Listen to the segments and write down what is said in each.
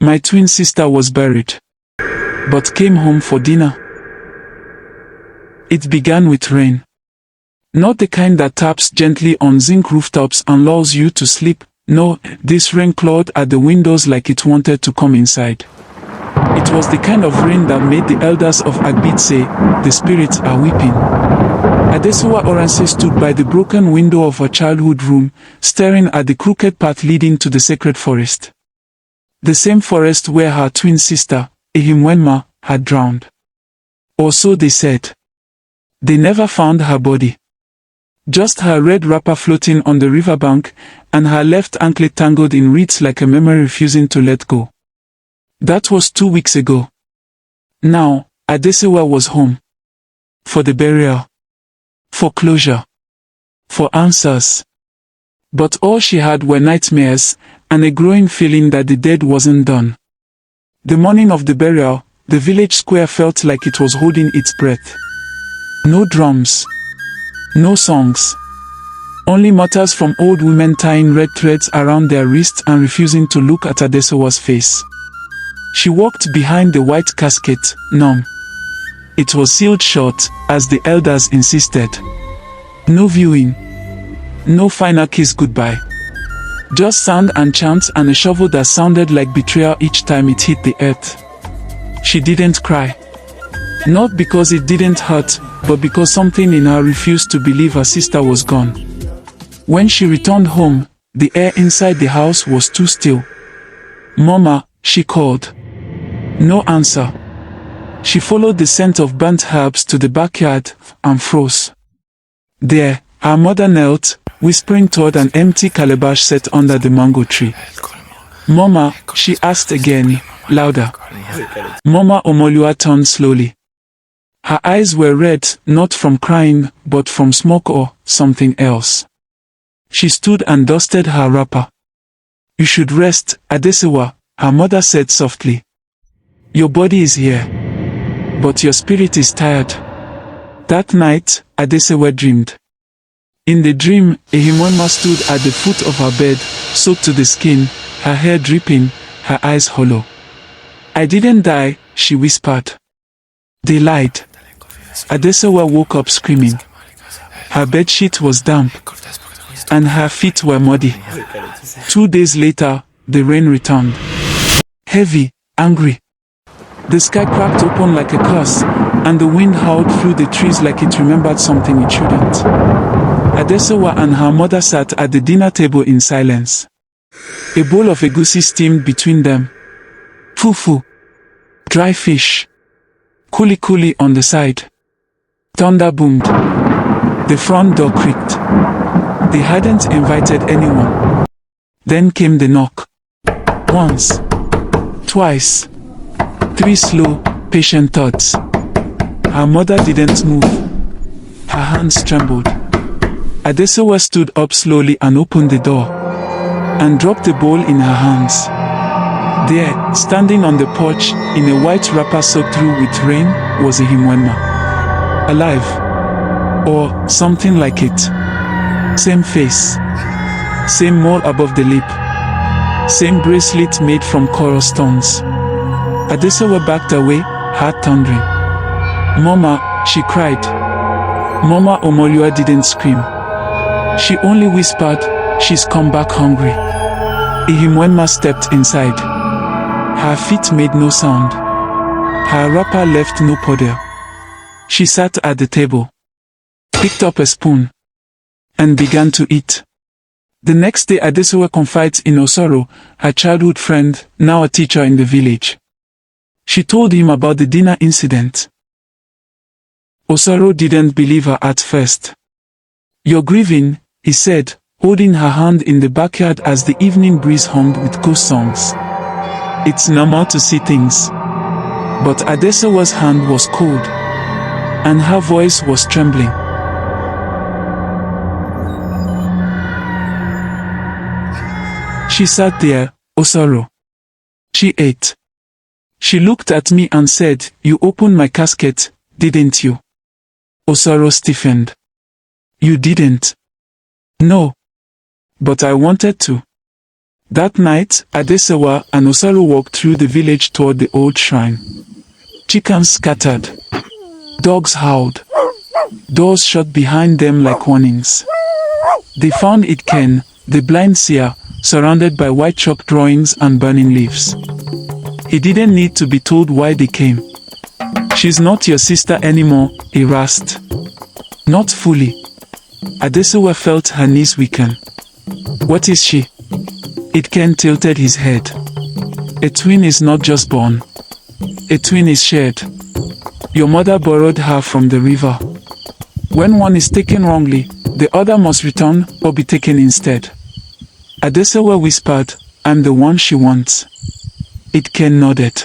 My twin sister was buried, but came home for dinner. It began with rain. Not the kind that taps gently on zinc rooftops and lulls you to sleep. No, this rain clawed at the windows like it wanted to come inside. It was the kind of rain that made the elders of Agbede say, "The spirits are weeping." Adesuwa Oranse stood by the broken window of her childhood room, staring at the crooked path leading to the sacred forest. The same forest where her twin sister, Ehimwenma, had drowned. Or so they said. They never found her body. Just her red wrapper floating on the riverbank, and her left anklet tangled in reeds like a memory refusing to let go. That was 2 weeks ago. Now, Adesuwa was home. For the burial. For closure. For answers. But all she had were nightmares, and a growing feeling that the dead wasn't done. The morning of the burial, the village square felt like it was holding its breath. No drums. No songs. Only mutters from old women tying red threads around their wrists and refusing to look at Adesuwa's face. She walked behind the white casket, numb. It was sealed shut, as the elders insisted. No viewing. No final kiss goodbye. Just sand and chants and a shovel that sounded like betrayal each time it hit the earth. She didn't cry. Not because it didn't hurt, but because something in her refused to believe her sister was gone. When she returned home, the air inside the house was too still. "Mama," she called. No answer. She followed the scent of burnt herbs to the backyard and froze. There, her mother knelt, whispering toward an empty calabash set under the mango tree. "Mama," she asked again, louder. Mama Omolua turned slowly. Her eyes were red, not from crying, but from smoke or something else. She stood and dusted her wrapper. "You should rest, Adesuwa," her mother said softly. "Your body is here, but your spirit is tired." That night, Adesuwa dreamed. In the dream, Ehimwenma stood at the foot of her bed, soaked to the skin, her hair dripping, her eyes hollow. "I didn't die," she whispered. They lied. Adesuwa woke up screaming. Her bedsheet was damp, and her feet were muddy. 2 days later, the rain returned. Heavy, angry. The sky cracked open like a curse, and the wind howled through the trees like it remembered something it shouldn't. Adesuwa and her mother sat at the dinner table in silence. A bowl of egusi steamed between them. Fufu. Dry fish. Kuli on the side. Thunder boomed. The front door creaked. They hadn't invited anyone. Then came the knock. Once. Twice. 3 slow, patient thuds. Her mother didn't move. Her hands trembled. Adesuwa stood up slowly and opened the door, and dropped the bowl in her hands. There, standing on the porch, in a white wrapper soaked through with rain, was Ehimwenma. Alive. Or something like it. Same face. Same mole above the lip. Same bracelet made from coral stones. Adesuwa backed away, heart thundering. "Mama," she cried. Mama Omolua didn't scream. She only whispered, "She's come back hungry." Ehimwenma stepped inside. Her feet made no sound. Her wrapper left no puddle. She sat at the table, picked up a spoon, and began to eat. The next day Adesuwa confides in Osoro, her childhood friend, now a teacher in the village. She told him about the dinner incident. Osoro didn't believe her at first. "You're grieving," he said, holding her hand in the backyard as the evening breeze hummed with ghost songs. "It's normal to see things." But Adesuwa's hand was cold, and her voice was trembling. She sat there, Osoro. She ate. She looked at me and said, "You opened my casket, didn't you?" Osoro stiffened. "You didn't." "No. But I wanted to." That night, Adesuwa and Osaro walked through the village toward the old shrine. Chickens scattered. Dogs howled. Doors shut behind them like warnings. They found Itken, the blind seer, surrounded by white chalk drawings and burning leaves. He didn't need to be told why they came. "She's not your sister anymore," he rasped. "Not fully." Adesuwa felt her knees weaken. "What is she?" Itken tilted his head. "A twin is not just born. A twin is shared. Your mother borrowed her from the river. When one is taken wrongly, the other must return or be taken instead." Adesuwa whispered, "I'm the one she wants." Itken nodded.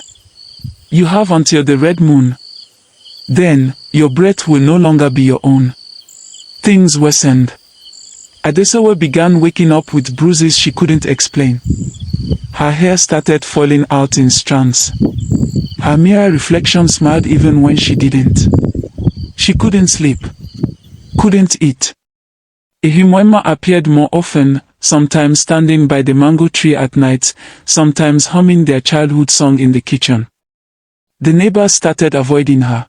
"You have until the red moon. Then, your breath will no longer be your own." Things worsened. Adesuwa began waking up with bruises she couldn't explain. Her hair started falling out in strands. Her mirror reflection smiled even when she didn't. She couldn't sleep. Couldn't eat. Ihimwema appeared more often, sometimes standing by the mango tree at night, sometimes humming their childhood song in the kitchen. The neighbors started avoiding her.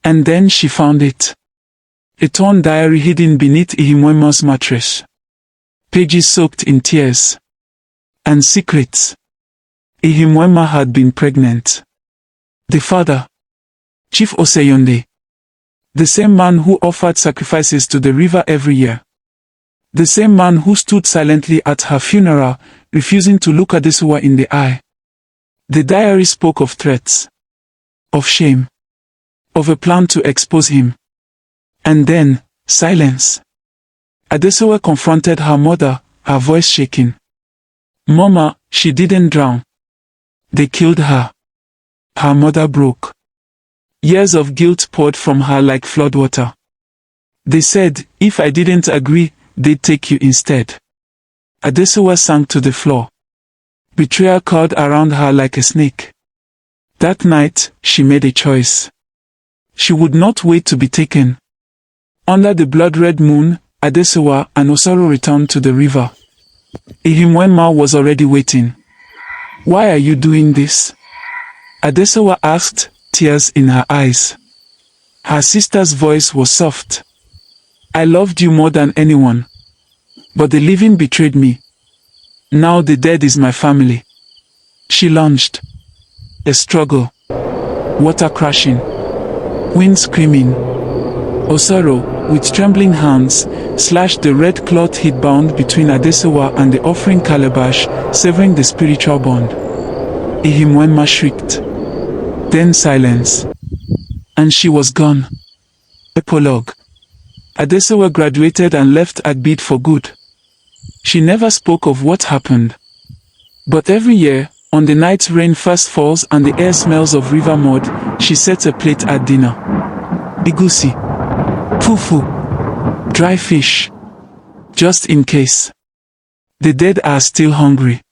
And then she found it. A torn diary hidden beneath Ihimwema's mattress. Pages soaked in tears. And secrets. Ihimwema had been pregnant. The father, Chief Oseyonde. The same man who offered sacrifices to the river every year. The same man who stood silently at her funeral, refusing to look Adesuwa in the eye. The diary spoke of threats. Of shame. Of a plan to expose him. And then, silence. Adesuwa confronted her mother, her voice shaking. "Mama, she didn't drown. They killed her." Her mother broke. Years of guilt poured from her like floodwater. "They said, if I didn't agree, they'd take you instead." Adesuwa sank to the floor. Betrayal curled around her like a snake. That night, she made a choice. She would not wait to be taken. Under the blood-red moon, Adesuwa and Osaro returned to the river. Ihimwema was already waiting. "Why are you doing this?" Adesuwa asked, tears in her eyes. Her sister's voice was soft. "I loved you more than anyone. But the living betrayed me. Now the dead is my family." She lunged. A struggle. Water crashing. Wind screaming. Osaro, with trembling hands, slashed the red cloth he'd bound between Adesuwa and the offering calabash, severing the spiritual bond. Ihimwema shrieked. Then silence. And she was gone. Epilogue. Adesuwa graduated and left Agbede for good. She never spoke of what happened. But every year, on the night rain first falls and the air smells of river mud, she sets a plate at dinner. Egusi. Fufu. Dry fish. Just in case. The dead are still hungry.